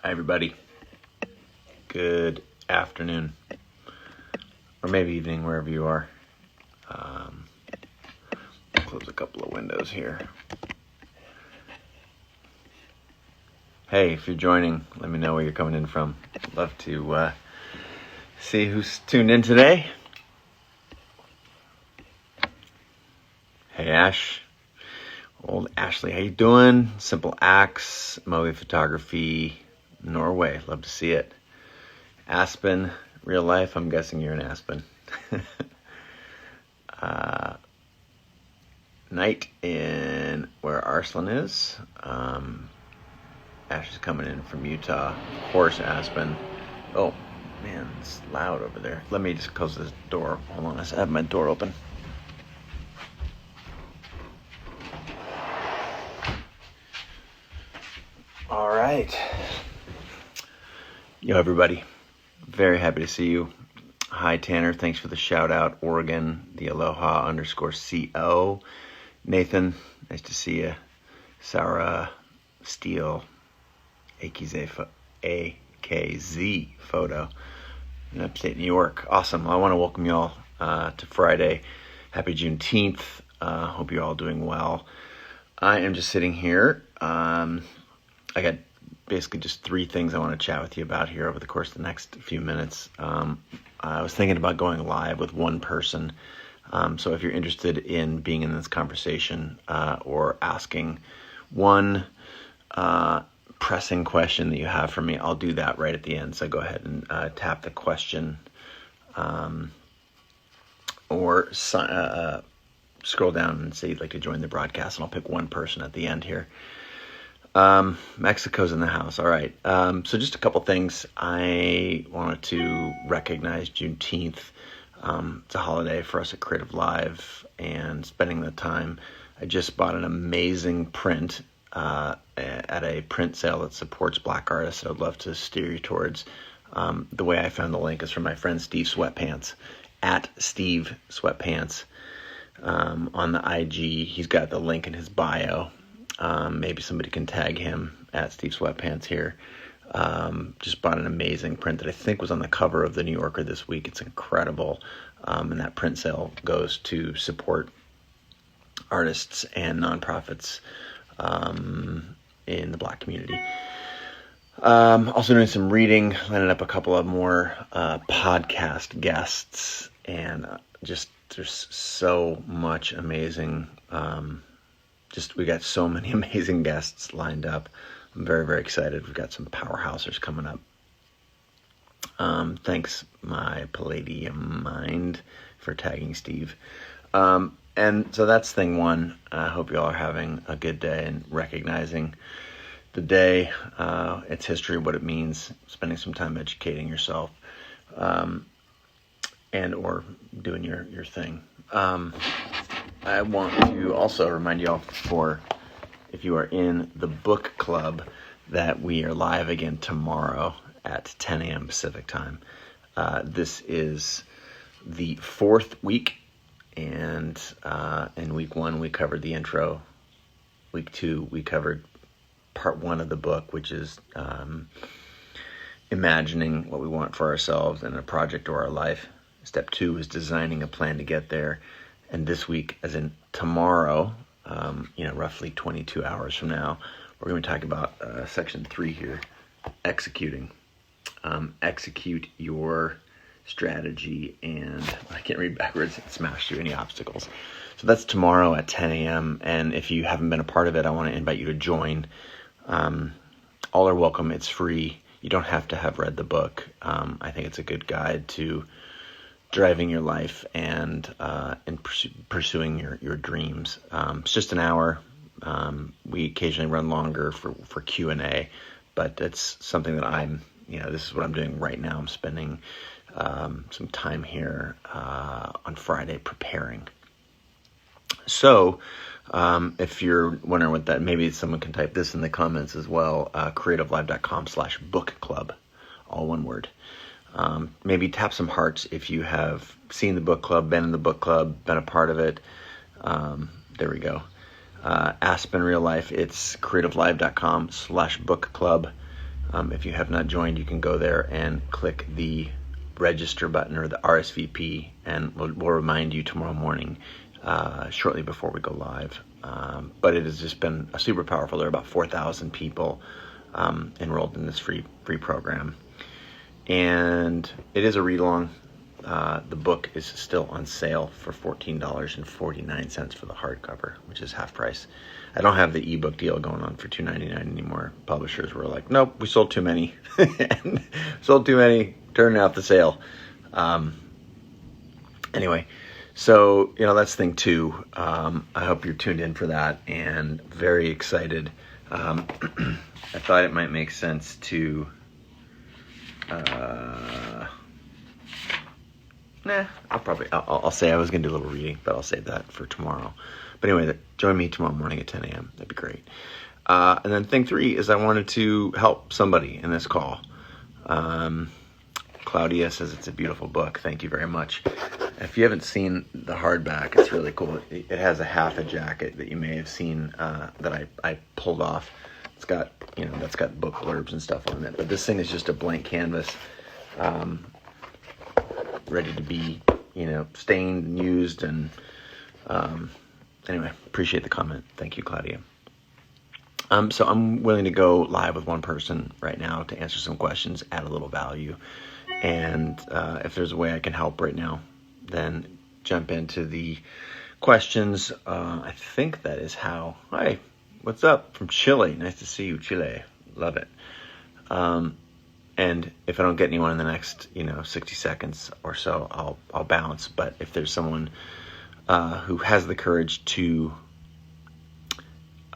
Hi, everybody. Good afternoon, or maybe evening, wherever you are. Close a couple of windows here. Hey, if you're joining, let me know where you're coming in from. I'd love to see who's tuned in today. Hey, Ash. Old Ashley, how you doing? Simple Axe, Moe Photography, Norway. Love to see it. Aspen, real life. I'm guessing you're in Aspen. Night in where Celyn is. Ash is coming in from Utah Horse Aspen. Oh, man, it's loud over there. Let me just close this door. Hold on, I have my door open. All right. Yo, everybody. Very happy to see you. Hi, Tanner. Thanks for the shout out. Oregon, the Aloha _CO. Nathan, nice to see you. Sara, Steele, AKZ photo in upstate New York. Awesome. I want to welcome you all to Friday. Happy Juneteenth. Hope you're all doing well. I am just sitting here. I got basically just three things I want to chat with you about here over the course of the next few minutes. I was thinking about going live with one person. So if you're interested in being in this conversation or asking one pressing question that you have for me, I'll do that right at the end. So go ahead and tap the question or scroll down and say you'd like to join the broadcast, and I'll pick one person at the end here. Mexico's in the house. All right. So just a couple things. I wanted to recognize Juneteenth. It's a holiday for us at Creative Live, and spending the time. I just bought an amazing print at a print sale that supports Black artists. I'd love to steer you towards. The way I found the link is from my friend Steve Sweatpants, at Steve Sweatpants on the IG. He's got the link in his bio. Maybe somebody can tag him at Steve Sweatpants here. Just bought an amazing print that I think was on the cover of the New Yorker this week. It's incredible. And that print sale goes to support artists and nonprofits in the Black community. Also doing some reading, lining up a couple of more podcast guests, and just there's so much amazing. We got so many amazing guests lined up. I'm very, very excited. We've got some powerhouses coming up. Thanks, my Palladium mind, for tagging Steve. And so that's thing one. I hope you all are having a good day and recognizing the day, its history, what it means, spending some time educating yourself, and or doing your thing. I want to also remind you all, if you are in the book club, that we are live again tomorrow at 10 a.m. Pacific time. This is the fourth week, and in week one we covered the intro. Week two we covered part one of the book, which is imagining what we want for ourselves in a project or our life. Step two is designing a plan to get there. And this week, as in tomorrow, roughly 22 hours from now, we're going to talk about section 3 here, executing. Execute your strategy, and I can't read backwards, smash through any obstacles. So that's tomorrow at 10 a.m. And if you haven't been a part of it, I want to invite you to join. All are welcome. It's free. You don't have to have read the book. I think it's a good guide to driving your life and pursuing your dreams. It's just an hour. We occasionally run longer for Q&A, but it's something that this is what I'm doing right now. I'm spending some time here on Friday preparing. So if you're wondering what that, maybe someone can type this in the comments as well, creativelive.com/book club, all one word. Maybe tap some hearts if you have seen the book club, been in the book club, been a part of it. There we go. Aspen Real Life, it's creativelive.com/book club. If you have not joined, you can go there and click the register button or the RSVP, and we'll remind you tomorrow morning, shortly before we go live. But it has just been super powerful. There are about 4,000 people enrolled in this free program, and it is a read-along. The book is still on sale for $14.49 for the hardcover, which is half price. I don't have the ebook deal going on for $2.99 anymore. Publishers were like, nope, we sold too many. Turning out the sale. Anyway, so, that's thing 2. I hope you're tuned in for that, and very excited. I thought it might make sense to... I'll say I was going to do a little reading, but I'll save that for tomorrow. But anyway, join me tomorrow morning at 10 a.m. That'd be great. And then thing 3 is I wanted to help somebody in this call. Claudia says it's a beautiful book. Thank you very much. If you haven't seen the hardback, it's really cool. It has a half a jacket that you may have seen that I pulled off. It's got, that's got book blurbs and stuff on it. But this thing is just a blank canvas. Ready to be, stained and used. And anyway, appreciate the comment. Thank you, Claudia. So I'm willing to go live with one person right now to answer some questions, add a little value. And if there's a way I can help right now, then jump into the questions. I think that is how. Hi, what's up from Chile? Nice to see you, Chile. Love it. And if I don't get anyone in the next, 60 seconds or so, I'll bounce. But if there's someone who has the courage to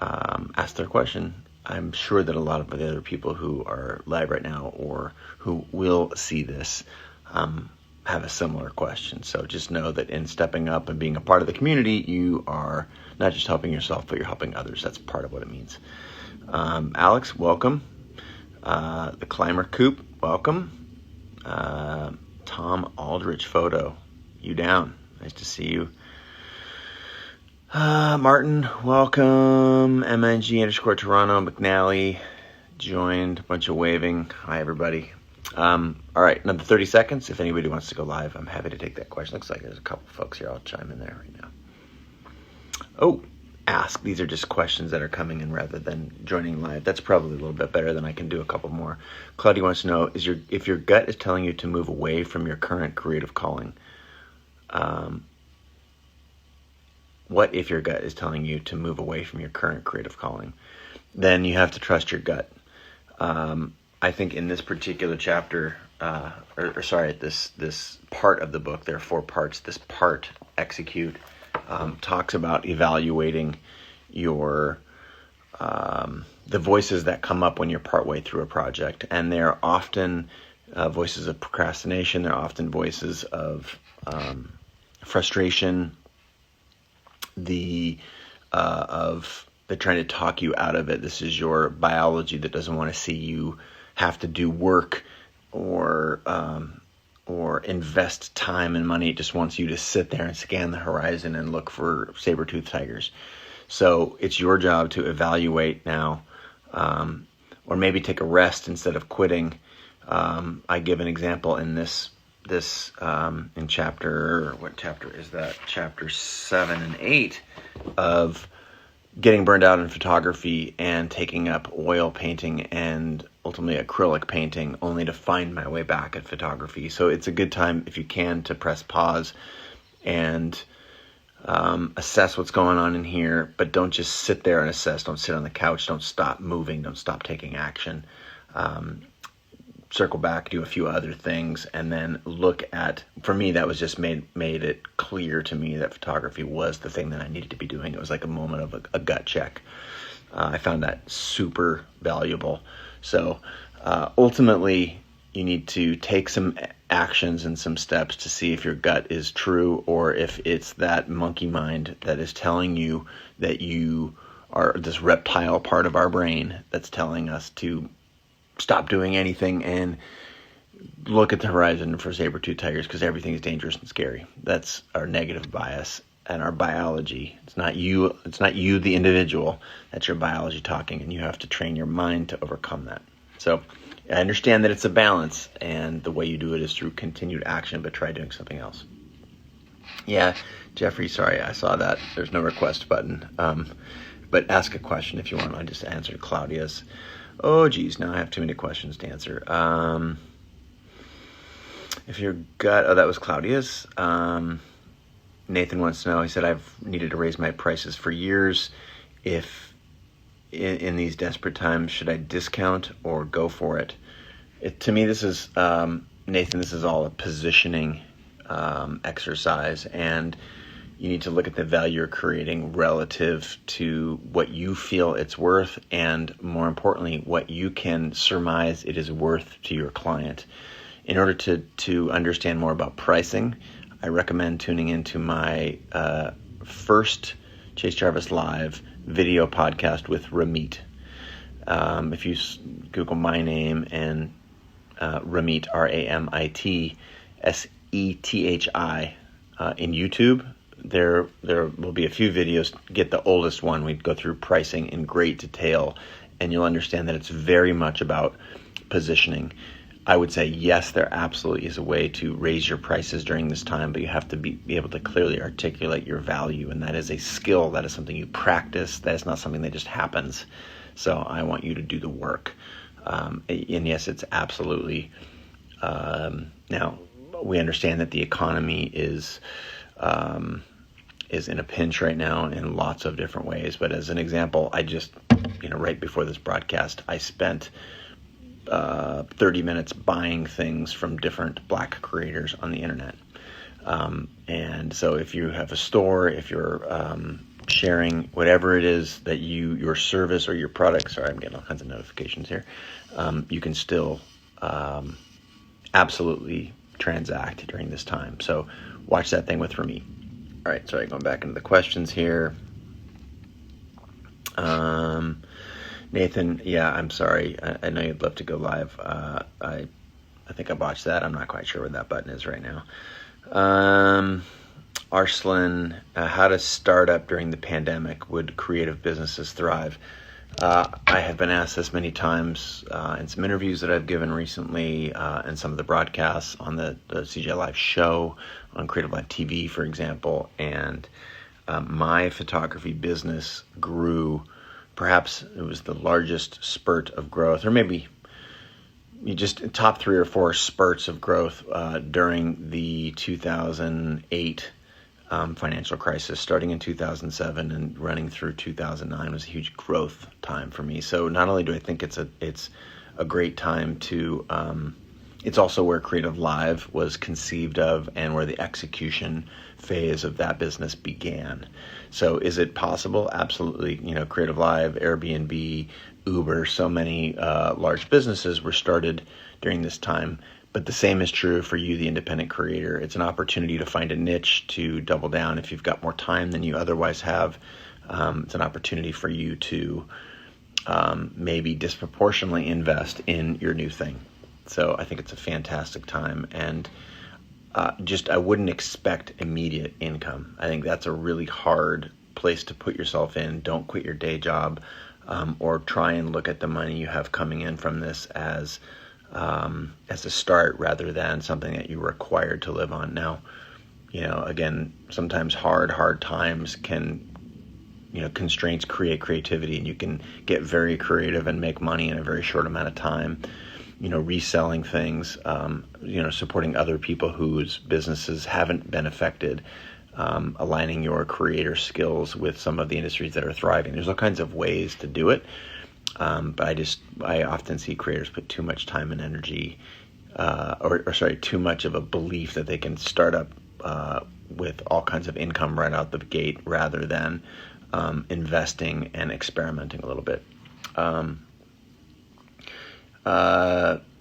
ask their question, I'm sure that a lot of the other people who are live right now or who will see this have a similar question. So just know that in stepping up and being a part of the community, you are not just helping yourself, but you're helping others. That's part of what it means. Alex, welcome. The Climber Coop, welcome. Tom Aldrich photo, you down. Nice to see you. Martin, welcome. MNG_Toronto, McNally joined, a bunch of waving. Hi, everybody. All right, another 30 seconds. If anybody wants to go live, I'm happy to take that question. Looks like there's a couple folks here. I'll chime in there right now. Oh, ask. These are just questions that are coming in rather than joining live. That's probably a little bit better than I can do a couple more. Claudia wants to know, if your gut is telling you to move away from your current creative calling, what if your gut is telling you to move away from your current creative calling? Then you have to trust your gut. I think in this particular chapter, this part of the book, there are 4 parts. This part, execute, talks about evaluating your the voices that come up when you're partway through a project, and they're often voices of procrastination. They're often voices of frustration. They're trying to talk you out of it. This is your biology that doesn't want to see you have to do work or invest time and money. It just wants you to sit there and scan the horizon and look for saber-toothed tigers. So it's your job to evaluate now, or maybe take a rest instead of quitting. I give an example in this in chapter, what chapter is that? Chapter 7 and 8 of getting burned out in photography and taking up oil painting and ultimately acrylic painting, only to find my way back at photography. So it's a good time, if you can, to press pause and assess what's going on in here, but don't just sit there and assess. Don't sit on the couch. Don't stop moving. Don't stop taking action. Circle back, do a few other things, and then look at, for me, that was just made it clear to me that photography was the thing that I needed to be doing. It was like a moment of a gut check. I found that super valuable. So ultimately, you need to take some actions and some steps to see if your gut is true, or if it's that monkey mind that is telling you that you are this reptile part of our brain that's telling us to stop doing anything and look at the horizon for saber-toothed tigers because everything is dangerous and scary. That's our negative bias and our biology. It's not you, the individual. That's your biology talking, and you have to train your mind to overcome that. So I understand that it's a balance, and the way you do it is through continued action, but try doing something else. Yeah, Jeffrey, sorry, I saw that. There's no request button. But ask a question if you want. I just answered Claudia's. Oh, geez, now I have too many questions to answer. If your gut, that was Claudia's. Nathan wants to know, he said, I've needed to raise my prices for years. If in these desperate times, should I discount or go for it? To me, this is, Nathan, this is all a positioning exercise, and you need to look at the value you're creating relative to what you feel it's worth, and more importantly, what you can surmise it is worth to your client. In order to understand more about pricing, I recommend tuning into my first Chase Jarvis Live video podcast with Ramit. If you Google my name and Ramit, Ramit, Sethi, in YouTube, there will be a few videos. Get the oldest one. We'd go through pricing in great detail, and you'll understand that it's very much about positioning. I would say, yes, there absolutely is a way to raise your prices during this time, but you have to be able to clearly articulate your value, and that is a skill. That is something you practice. That is not something that just happens. So I want you to do the work. And yes, it's absolutely. Now, we understand that the economy is in a pinch right now in lots of different ways. But as an example, I just, right before this broadcast, I spent 30 minutes buying things from different Black creators on the internet. And so if you have a store, if you're sharing whatever it is that your service or your product, sorry, I'm getting all kinds of notifications here, you can still absolutely transact during this time. So watch that thing with Ramit. All right, sorry, going back into the questions here. Nathan, yeah, I'm sorry. I know you'd love to go live. I think I botched that. I'm not quite sure where that button is right now. Arslan, how to start up during the pandemic? Would creative businesses thrive? I have been asked this many times in some interviews that I've given recently, and some of the broadcasts on the CJ Live show, on Creative Live TV, for example. And my photography business grew. Perhaps it was the largest spurt of growth, or maybe you just top 3 or 4 spurts of growth during the 2008 financial crisis. Starting in 2007 and running through 2009 was a huge growth time for me. So not only do I think it's a great time to, it's also where Creative Live was conceived of and where the execution phase of that business began. So is it possible? Absolutely. Creative Live, Airbnb, Uber, so many large businesses were started during this time. But the same is true for you, the independent creator. It's an opportunity to find a niche, to double down if you've got more time than you otherwise have. It's an opportunity for you to maybe disproportionately invest in your new thing. So I think it's a fantastic time. And I wouldn't expect immediate income. I think that's a really hard place to put yourself in. Don't quit your day job, or try and look at the money you have coming in from this as a start rather than something that you're required to live on. Now, again, sometimes hard times can, constraints create creativity, and you can get very creative and make money in a very short amount of time. Reselling things, supporting other people whose businesses haven't been affected, aligning your creator skills with some of the industries that are thriving. There's all kinds of ways to do it. But I often see creators put too much time and energy, too much of a belief that they can start up with all kinds of income right out the gate rather than investing and experimenting a little bit.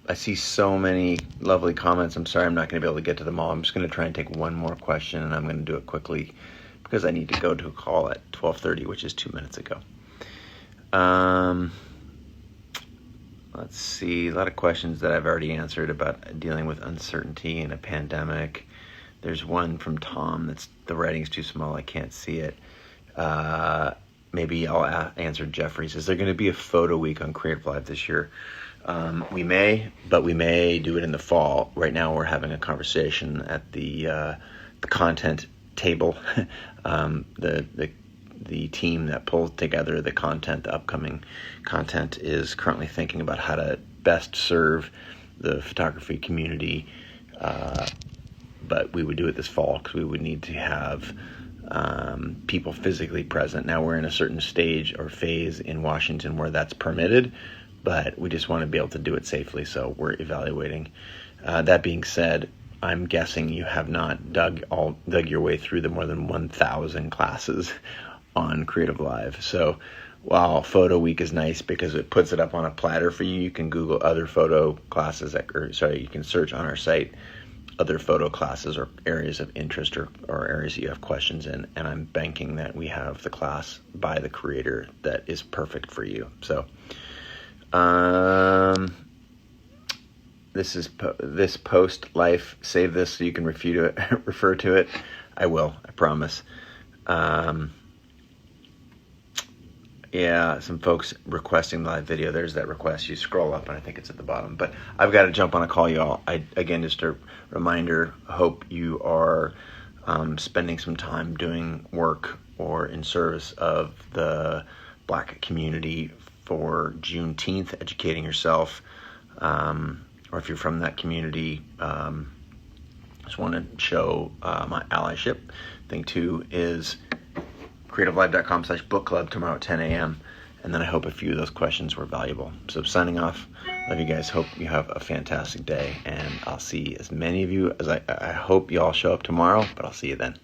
I see so many lovely comments. I'm sorry I'm not going to be able to get to them all. I'm just going to try and take one more question, and I'm going to do it quickly because I need to go to a call at 12:30, which is 2 minutes ago. Let's see, a lot of questions that I've already answered about dealing with uncertainty in a pandemic. There's one from Tom the writing's too small, I can't see it. Maybe I'll answer Jeffrey's. Is there going to be a photo week on Creative Live this year? We may do it in the fall. Right now we're having a conversation at the content table. The team that pulled together the content, the upcoming content, is currently thinking about how to best serve the photography community. But we would do it this fall because we would need to have people physically present. Now we're in a certain stage or phase in Washington where that's permitted, but we just want to be able to do it safely, so we're evaluating. That being said, I'm guessing you have not dug your way through the more than 1,000 classes on Creative Live. So while Photo Week is nice because it puts it up on a platter for you, you can Google other photo classes, you can search on our site other photo classes or areas of interest or areas that you have questions in, and I'm banking that we have the class by the creator that is perfect for you. So this post life, save this so you can refer to it. I will, I promise. Yeah, some folks requesting the live video. There's that request. You scroll up, and I think it's at the bottom. But I've got to jump on a call, y'all. Again, just a reminder, hope you are spending some time doing work or in service of the Black community for Juneteenth, educating yourself. Or if you're from that community, just want to show my allyship. Thing two is creativelive.com/book club tomorrow at 10 a.m. And then I hope a few of those questions were valuable. So signing off. Love you guys. Hope you have a fantastic day. And I'll see as many of you as I hope you all show up tomorrow, but I'll see you then.